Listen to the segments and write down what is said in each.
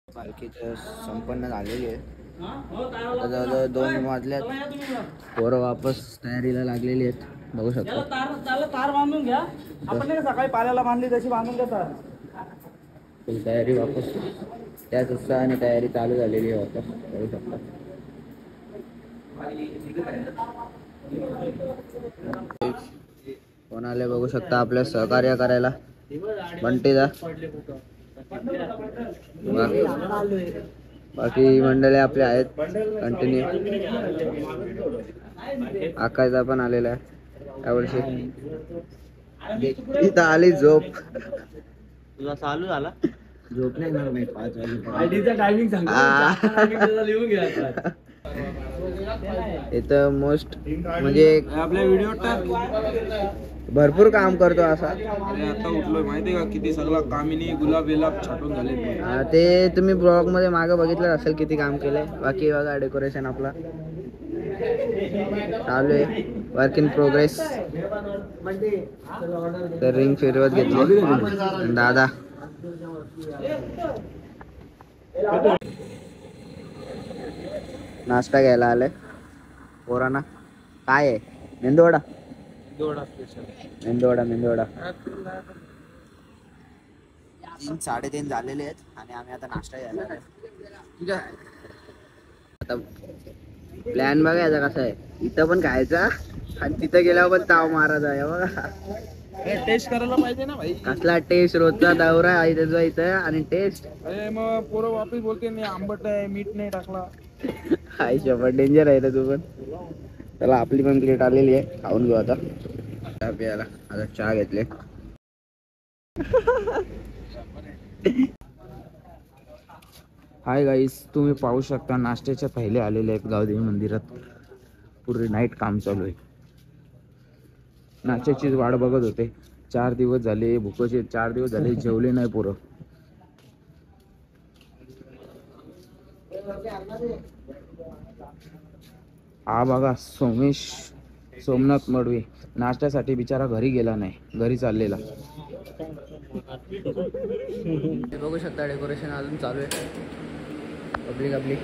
पालखीचं संपन्न झालेली आहे. आता जवळजवळ 2 वाजल्यात. पोरं वापस तयारीला लागलेली आहेत. बघू शकता. तार बांधून घ्या. आपण नाही सकाळी पाल्याला बांधली तशी बांधून घ्या तार. तयारी वापस त्याच उत्साहाने तयारी चालू झालेली आहे वापस. बघू शकता. कोण आले बघू शकता आपल्या सहकार्य करायला. बंटीदा बाकी मंडळी आपले आहेत कंटिन्यू. आकाशदा पण आलेला आहे यावर्षी. इथं आली झोप. तुला चालू झाला झोप नाही येणार नाही 5 वाजेपर्यंत. इथं मोस्ट म्हणजे आपल्या व्हिडिओ भरपूर काम करतो असा. आता उठलोय माहिती का किती सगळा कामिनी गुलाब बिलाब छाटून झाले. ते तुम्ही ब्लॉग मध्ये मागे बघितलं असेल किती काम केलंय. बाकी बघा डेकोरेशन आपला चालू आहे. Work in progress. तर रिंग फिरवत घेतली दादा. नाश्ता घ्यायला आले पोरांना. काय आहे? मेंदूवडा. मेंदूवडा 3-3:30 झालेले आहेत आणि आम्ही आता नाश्ता घ्यायला आहे. आता प्लॅन बघायचा कसा आहे. इथं पण खायचा आणि तिथं गेल्यावर पण ताव मारायचा आहे. बघा टेस्ट करायला पाहिजे ना भाई. कसला टेस्ट. रोजचा दौरा आहे त्याचा इथं आणि टेस्ट. मग पोरं वापस बोलते नाही आंबट आहे मीठ नाही टाकला. हाय शपथ डेंजर आहे रे तू पण. चला आपली पण प्लेट आलेली आहे. खाऊन घेऊ आता. चहा प्यायला आता चहा घेतले. हाय गाईस, तुम्ही पाहू शकता नाश्त्याच्या पहिले आलेले आहेत गावदेवी मंदिरात. पूर्ण नाईट काम चालू आहे. नाश्त्याचीच वाट बघत होते. 4 दिवस झाले भूकचे. 4 दिवस झाले जेवले नाही पोरं. हा बघा सोमनाथ मडवी नाश्त्यासाठी बिचारा घरी गेला नाही. घरी चाललेला. बघू शकता डेकोरेशन अजून चालू आहे. पब्लिक आपली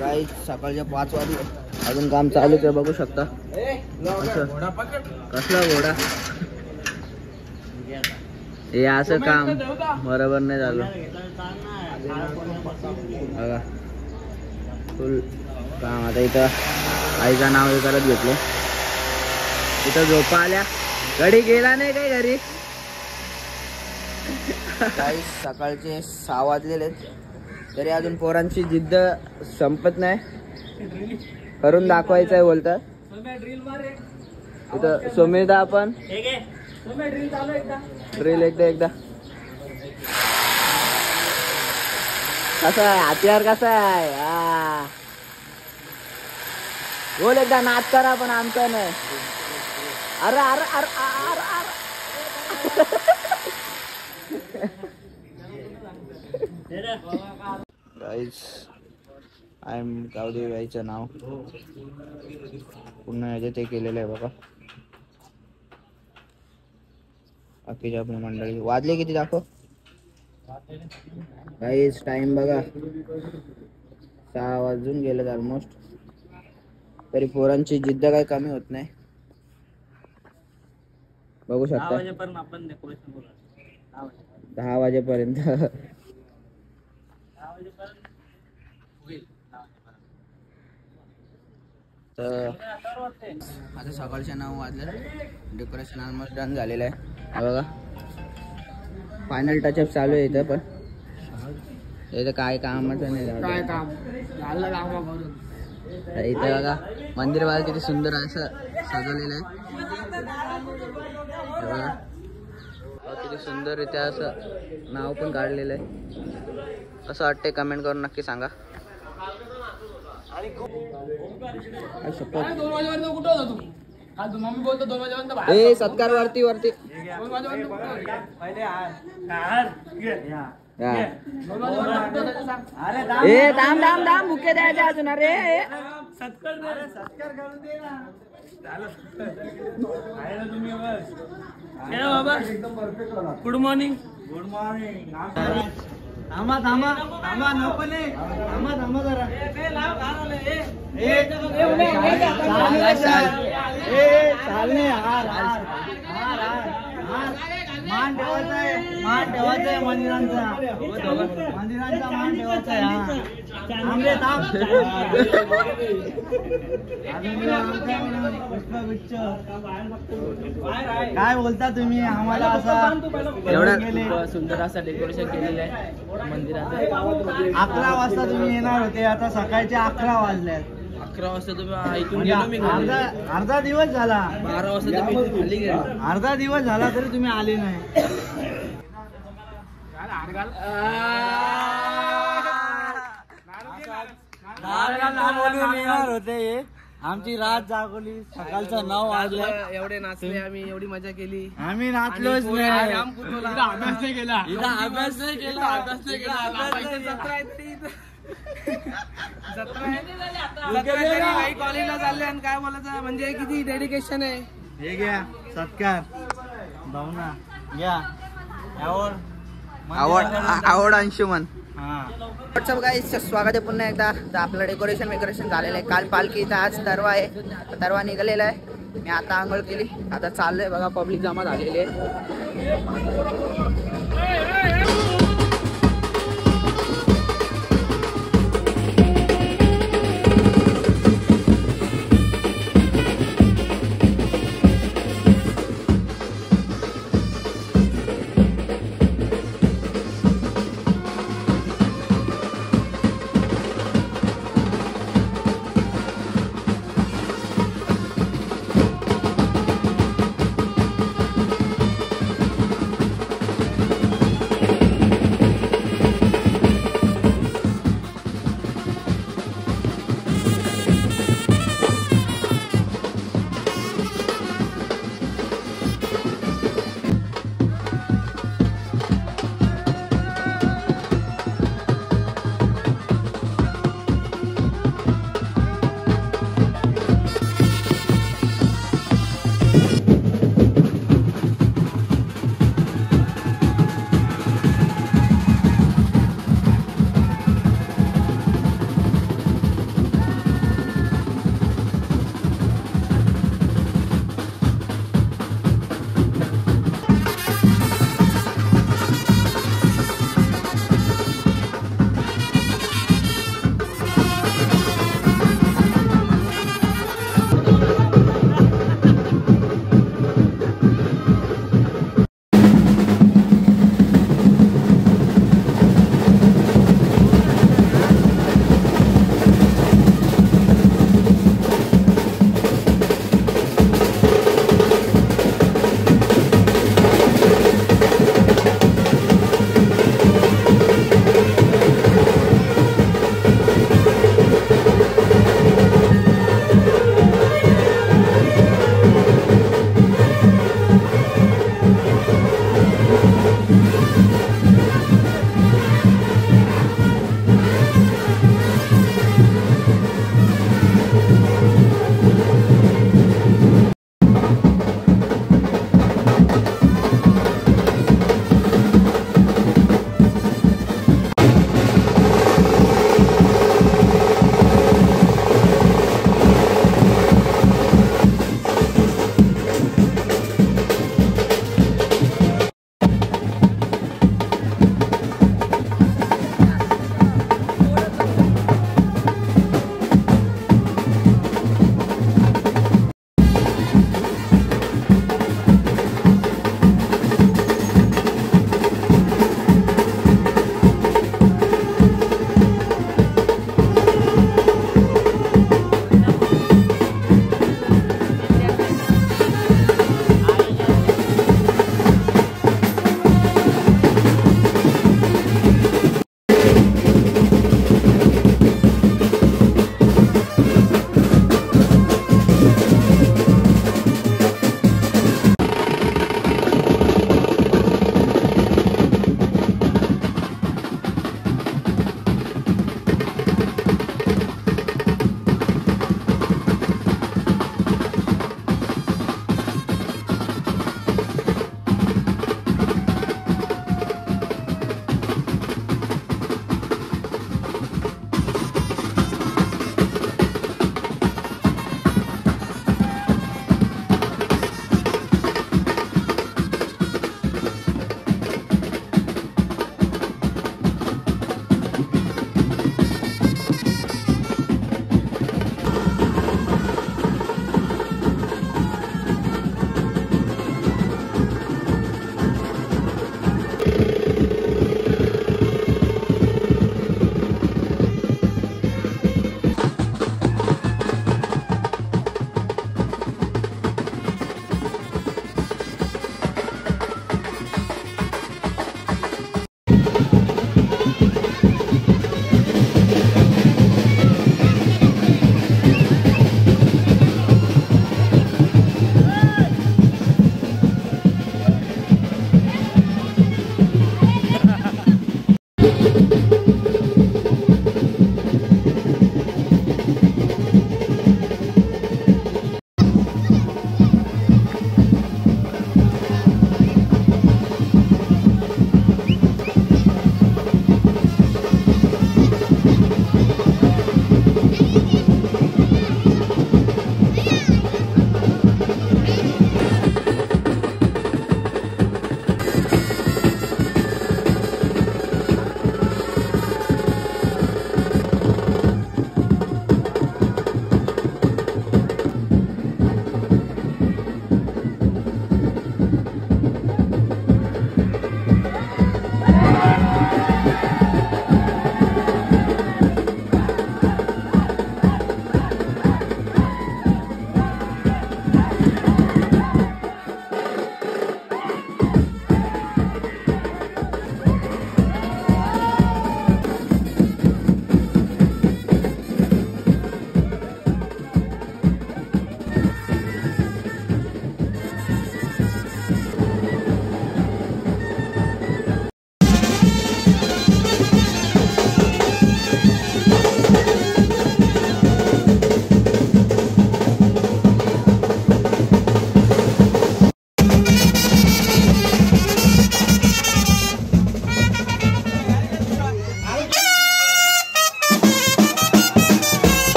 राईट. सकाळच्या 5 वाजले अजून काम चालूच आहे. बघू शकता. कसला घोडा. हे असं काम बरोबर नाही झालं. बघा फुल काम. आता इथं आईचं नाव हे करत घेतलं. इथं झोपा आल्या. घडी गेला नाही काय घरी. काही सकाळचे 6 वाजलेले आहेत तरी अजून पोरांची जिद्द संपत नाही. करून दाखवायचं आहे बोलतात. इथं सोमेदा आपण ड्रिल एकदा कसा आहे हत्यार. कसा आहे बोल एकदा. नाच करा पण आमचा नाही. अरे अरे अरे अरे गाईज आय एम गावदेवी आईचं नाव पुन्हा ह्याच्यात ते केलेलं आहे बघा. बाकीची आपली मंडळी. वाजले किती दाखव गाईज. टाइम बघा 6 वाजून गेलेत ऑलमोस्ट. तरी पोरांची जिद्द काही कमी होत नाही. बघू शकता 10 वाजेपर्यंत. तर आता सकाळच्या 9 वाजले. डेकोरेशन ऑलमोस्ट डन झालेलं आहे. बघा फायनल टचअप चालू आहे इथं. पण इथं काय कामाचं नाही. काय काम झालं काम. इथे बघा मंदिर बघा किती सुंदर असं सजवलेलं आहे. बघा किती सुंदर इथे असं नाव पण काढलेलं आहे. कसं वाटते कमेंट करून नक्की सांगा. सत्कार वरती हा. अरे ए दाम दाम दाम बुके द्यायचे अजून अरे सत्कार करून दे ना. आहे ना तुम्ही बस. बाबा गुड मॉर्निंग. Good morning. थांबा थांबा थांबा नको नाही. थांबा थांबा जरा. मान ठेवायचा आहे. मान ठेवायचा आहे मंदिरांचा. मंदिरांचा मान ठेवायचा आहे. थांबले थांब. पुष्पगुच्छ काय बोलता तुम्ही आम्हाला असा एवढा सुंदर असा डेकोरेशन केलेलं आहे मंदिराचं. 11 वाजता तुम्ही येणार होते, आता सकाळचे 11 वाजल्यात. 11 वाजता तुम्ही ऐकून म्हणजे अर्धा दिवस झाला. 12 वाजता तुम्ही खाली गेलो. अर्धा दिवस झाला तरी तुम्ही आले नाही. येणार होते. आमची रात जागवली. सकाळचा 9 वाजला. एवढे नाचले आम्ही, एवढी मजा केली. आम्ही नाचलोच नाही. अभ्यास नाही केला. अभ्यास नाही केला. अभ्यास नाही केला. काही कॉलेजला चालले आणि काय बोलायचं म्हणजे किती डेडिकेशन आहे. हे घ्या सत्कार. भावना घ्या. आवड अंशुमन. हा व्हॉट्सअप गाईज, स्वागत आहे पुन्हा एकदा. तर आपलं डेकोरेशन झालेलं आहे. काल पालखी, तर आज तरवा आहे. तरवा निघालेला आहे. मी आता आंघोळ केली, आता चाललोय बघा. पब्लिक जमा झालेली आहे.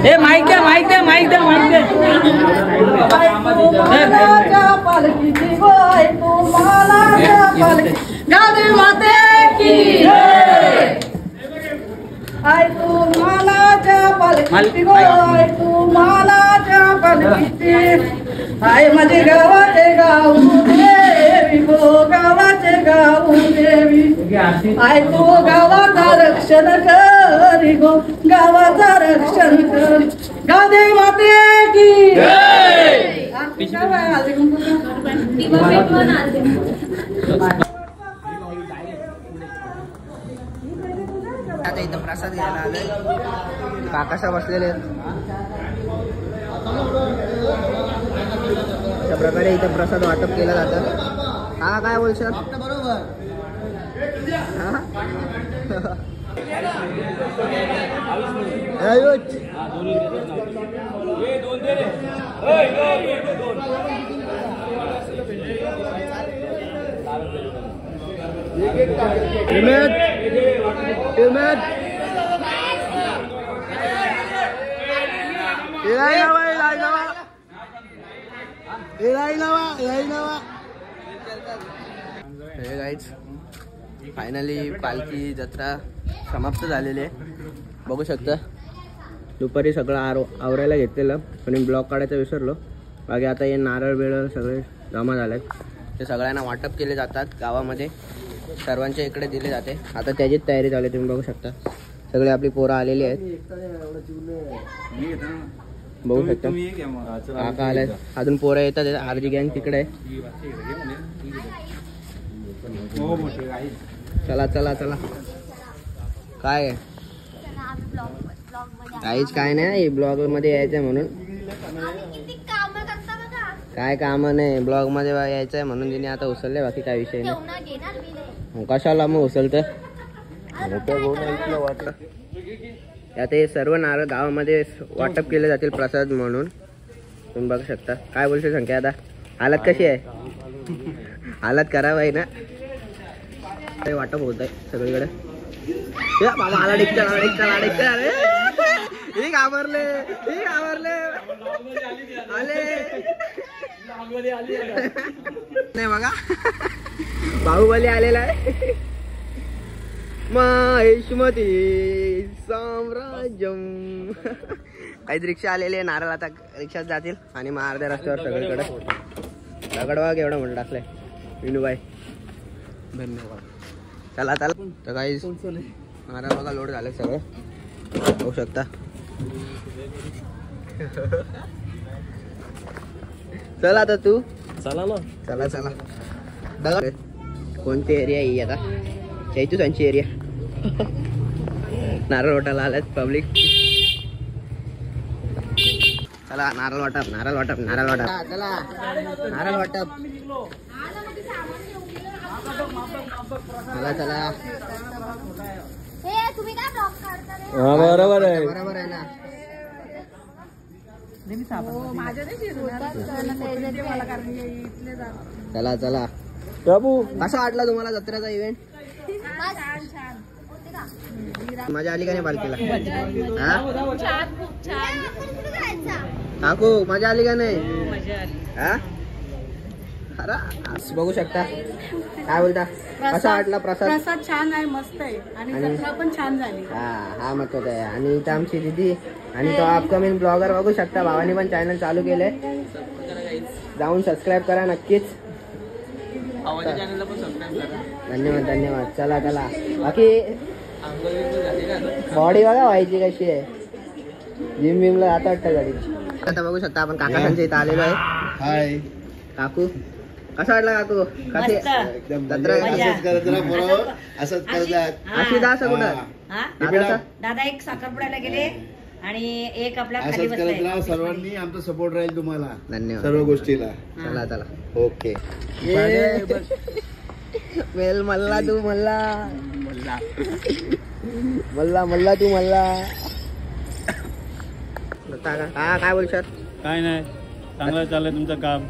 ए माईक द्या माईक द्या माईक द्या माईक द्या पालखीची गोय तुम्हाला गादी माते की आय तुम्हाला त्या पालखीची गोय तुम्हाला त्या पालखीची आय माझे गावाचे गाऊ देवी गो गावाचे गाऊ देवी आय तू गावाचा रक्षण करी गो गावाचा रक्षण कर गादी माते की आता इथं प्रसाद घ्यायला आलोय. काकाशा बसलेले आहेत. अशा प्रकारे इथं प्रसाद वाटप केलं जातं. हा काय बोलशाल? बरोबर. फायनली पालखी जत्रा समाप्त झालेली आहे. बघू शकता दुपारी सगळं आवरायला घेतलेलं पण ब्लॉग काढायचं विसरलो. बाकी आता हे नारळ बिरळ सगळे जमा झालेत. ते सगळ्यांना वाटप केले जातात गावामध्ये. सर्वांच्या इकडे दिले जाते. आता त्याचीच तयारी चालू आहे. तुम्ही बघू शकता सगळे आपली पोरं आलेली आहेत. बघू शकता काका आले. अजून पोरं येतात. आरजी गँग तिकडे आहे. चला चला चला. काय काहीच काय नाही. ब्लॉग मध्ये यायचंय म्हणून. काय काम नाही. ब्लॉग मध्ये यायचंय म्हणून तिने आता उचलले. बाकी काय विषय नाही. कशाला मग उचलत. आता हे सर्व नारळ गावामध्ये वाटप केले जातील प्रसाद म्हणून. तुम्ही बघू शकता. काय बोलशील संख्या आता? हालत कशी आहे? हालत खराब आहे ना. ते वाटप होत आहे सगळीकडे. बाबा आला डिक्टर आला डिक्टर आला डिक्टर. हे घाबरले हे घाबरले आले नाही बघा. बाहुबली आलेला आहे. महेशमती साम्राज्यम. काही रिक्षा आलेली आहे. नारळ आता रिक्षात जातील आणि मग अर्ध्या रस्त्यावर सगळीकडे दगडवाग एवढं म्हणलं असलंय. विनूबाई धन्यवाद. चला चला. तर काही नारळ बघा लोड झाले सगळं. बघू शकता. चला आता तू चला ना. चला चला. बघा कोणती एरिया ही आता? चैतूसांची एरिया. नारळ वाटायला आलात पब्लिक. चला नारळ वाटप नारळ वाटप नारळ वाटप. चला नारळ वाटप. चला चला. बरोबर आहे बरोबर आहे ना. चला चला. प्रभू कसा वाटला तुम्हाला जत्रेचा इव्हेंट? मजा आली का नाही पालखीला? काकू मजा आली का नाही? बघू शकता. काय बोलता? कसा वाटला प्रसाद? प्रसाद छान आहे. मस्त आहे. आणि जत्रा पण छान झाली. हा महत्वाचा आहे. आणि इथं आमची दीदी आणि तो अपकमिंग ब्लॉगर बघू शकता. भावानी पण चॅनल चालू केलंय. जाऊन सबस्क्राईब करा नक्कीच. धन्यवाद धन्यवाद. चला चला. बाकी बॉडी बघा व्हायची कशी आहे. जिम बिमला आता वाटतं गाडी. आता बघू शकता आपण काकांच्या इथं आलेलो आहे. हाय काकू. कसा वाटला काकू? कशी असंच कुठं दादा एक साखरपुड्याला गेले आणि एक आपला असंच करत राहा. सर्वांनी आमचा सपोर्ट राहील तुम्हाला धन्यवाद सर्व गोष्टीला. चला चला. ओके. वेल मल्ला तू मल्ला मल्ला मल्ला तू मल्ला. काय बोलशात? काय नाही. चांगलं चाललंय तुमचं काम.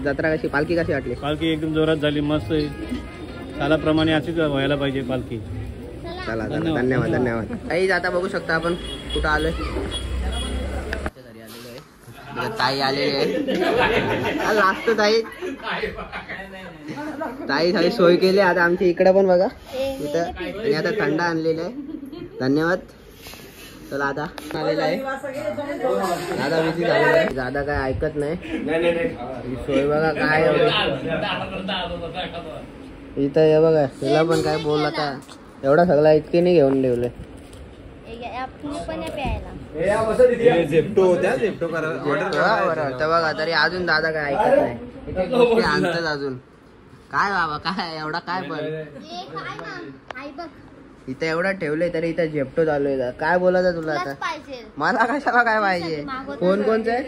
जत्रा कशी पालखी कशी वाटली? पालखी एकदम जोरात झाली. मस्त आहे. कालाप्रमाणे अशीच व्हायला पाहिजे पालखी. चला चला. धन्यवाद धन्यवाद. काही आता बघू शकता आपण कुठं आलोय. ताई आलेली आहे. लास्ट ताई सोय केली. आता आमच्या इकडे पण बघा इथं आणि आता थंड आणलेलं आहे. धन्यवाद. चला आता आलेला आहे दादा. बिझी झालेला आहे. दादा काय ऐकत नाही. सोय बघा काय इथं हे बघा. तिला पण काय बोलला का एवढा सगळा इतके नाही घेऊन ठेवले. बघा तरी अजून दादा काय ऐकत नाही. आणतात अजून काय बाबा काय एवढा काय पण इथं एवढा ठेवलंय तरी इथं झेपटो चालू आहे. काय बोलायचं तुला आता? मला कशाला काय पाहिजे? कोणचं आहे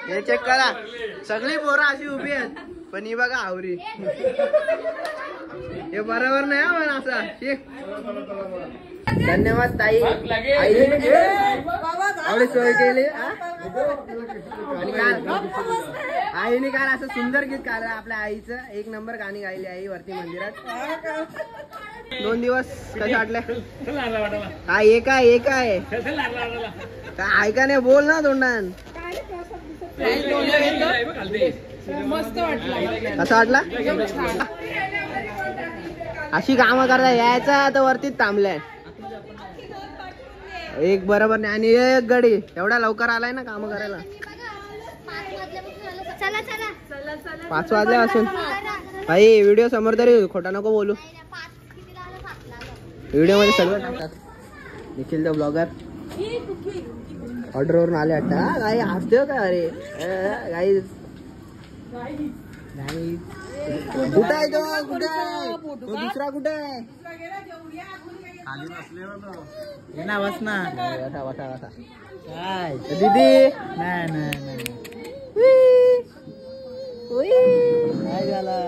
हे चेक करा. सगळी पोरं अशी उभी आहेत पण ही बघा आवरी. हे बरोबर नाही पण असं. धन्यवाद ताई. एवढी सोय केली आईने काल असं सुंदर गीत काढलं आपल्या आईचं. एक नंबर गाणी गायली आई वरती मंदिरात. 2 दिवस कसे वाटले? काय एक आहे काय ऐका नाही बोल ना तोंडान. कसं वाटला? अशी कामं करता यायचा तर वरतीच थांबलाय. एक बरोबर नाही आणि एक गडी एवढा लवकर आलाय ना काम करायला. 5 वाजल्यापासून भाई व्हिडिओ समोर तरी खोटा नको बोलू. व्हिडिओ मध्ये सगळं टाकतात. निखिल द ब्लॉगर ऑर्डर वरून आले वाटतं. काही हसते का? अरे काही कुठे आहे तो? कुठे आहे तो? दुसरा कुठे आहे? काय दीदी? नाही काय झालं?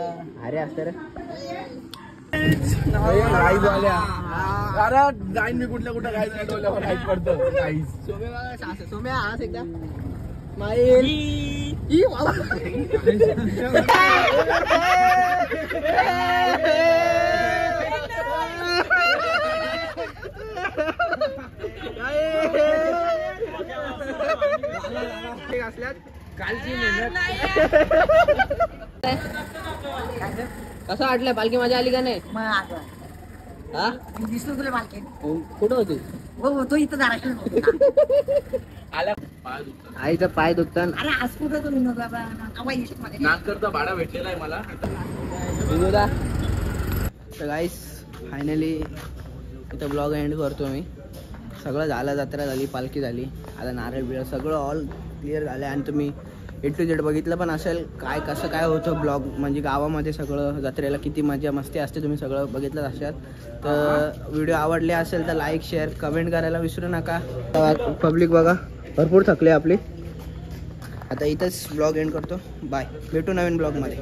अरे असतं रे गाय मी कुठल्या कुठं गाय पडतो. सोम्या आज एकदा माईल कालची कसं वाटलं? पालखी मजा आली का नाही? हा दिसलो तुला मालकी कुठं होती? तो इथं धाराशिव. आईचा पाय दुखतात. अरे आज कुठं तुम्ही नाक करता भाडा भेटलेला आहे मला. तर गाईस फायनली इथं ब्लॉग एंड करतो मी. सगळं झालं. जत्रा झाली, पालखी झाली, आता नारळ बिळ सगळं ऑल क्लिअर झालं. आणि तुम्ही A to Z बघितलं पण असेल काय कसं काय होतं ब्लॉग. म्हणजे गावामध्ये सगळं जत्रेला किती मजा मस्ती असते तुम्ही सगळं बघितलं असाल. तर व्हिडिओ आवडले असेल तर लाईक शेअर कमेंट करायला विसरू नका. पब्लिक बघा भरपूर थकले आपली. आता इथंच ब्लॉग एंड करतो. बाय. भेटू नवीन ब्लॉगमध्ये.